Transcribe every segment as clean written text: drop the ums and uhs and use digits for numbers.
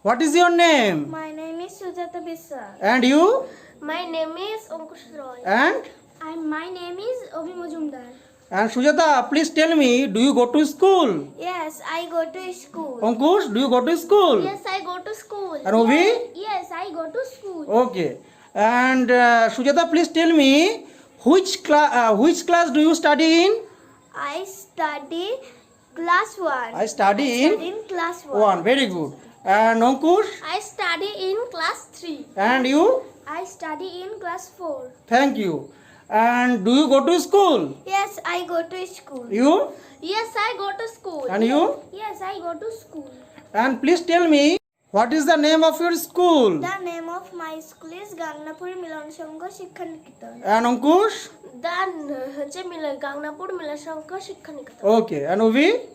What is your name? My name is Sujata Bisa. And you? My name is Ankush Roy. And My name is Obi Mujumdar. Sujata, please tell me, do you go to school? Yes, I go to school. Ankush, do you go to school? Yes, I go to school. And Obi? Yes, I go to school. Okay. And Sujata, please tell me, which class do you study in? I study class 1. I study in class 1. Very good. And Ankush? I study in class 3. And you? I study in class 4. Thank you. And do you go to school? Yes, I go to school. You? Yes, I go to school. And you? Yes, I go to school. And please tell me, what is the name of your school? The name of my school is Gangnapur Milan Sangha Shikha Niketan. And Ankush? Gangnapur Milan Sangha Shikha Niketan. Okay. And Ovi?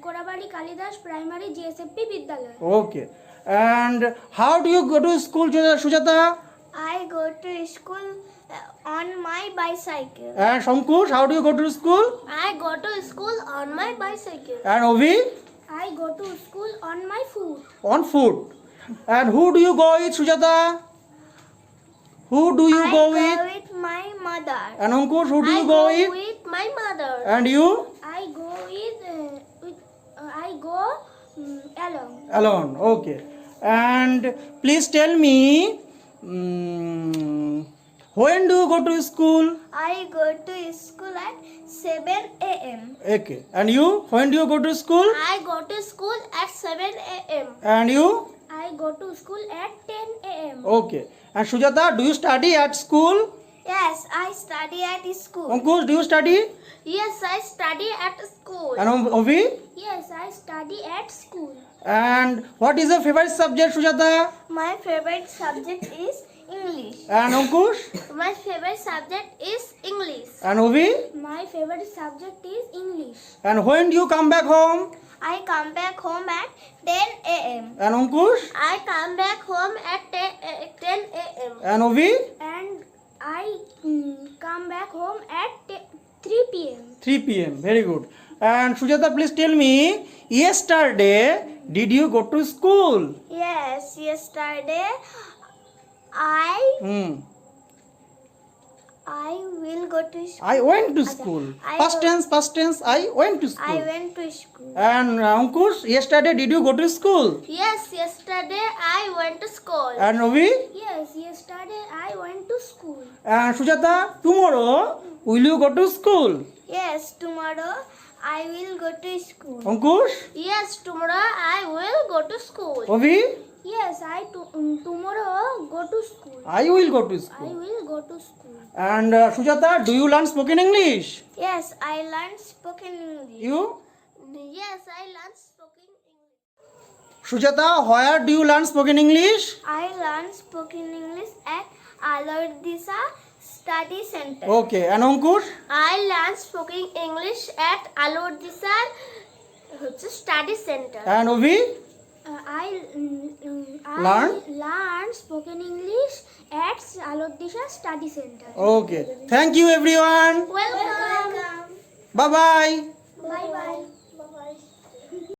Korabari Kalidas Primary JSFP Vidyalaya. Okay. And how do you go to school, Sujata? I go to school on my bicycle. And Ankush, how do you go to school? I go to school on my bicycle. And Ovi? I go to school on my foot. On foot. And who do you go with, Sujata? Who do you I go go with? with my mother. And Ankush, who do I you go with? with my mother. And you? I go alone. Alone. Okay. And please tell me, when do you go to school? I go to school at 7 a.m. Okay. And you? When do you go to school? I go to school at 7 a.m. And you? I go to school at 10 a.m. Okay. And Sujata, do you study at school? Yes, I study at school. Ankush, do you study? Yes, I study at school. And Ovi? Yes, I study at school. And what is your favorite subject, Sujata? My favorite subject is English. And Ankush? My favorite subject is English. And Ovi? My favorite subject is English. And when do you come back home? I come back home at 10 a.m. And Ankush? I come back home at 10 a.m. And Ovi? And I come back home at 3 p.m. 3 p.m. Very good. And Sujata, please tell me, yesterday, did you go to school? Yes, yesterday I will go to school. I went to school. Past tense, I went to school. I went to school. And Ankush, yesterday, did you go to school? Yes, yesterday I went to school. And Ovi? Yes, yesterday I went to school. And Sujata, tomorrow, will you go to school? Yes, tomorrow I will go to school. Ankush? Yes, tomorrow I will go to school. Ovi? Yes, tomorrow go to school. I will go to I school. will go to school. And Sujata, do you learn spoken English? Yes, I learned spoken English. You? Yes, I learned spoken English. Sujata, where do you learn spoken English? I learned spoken English at ALOR DISHA Study Center. Okay. And Ankush? I learned spoken English at ALOR DISHA Study Center. And Ovi? I learned spoken English at ALOR DISHA Study Center. Okay. Thank you, everyone. Welcome. Bye-bye. Bye bye.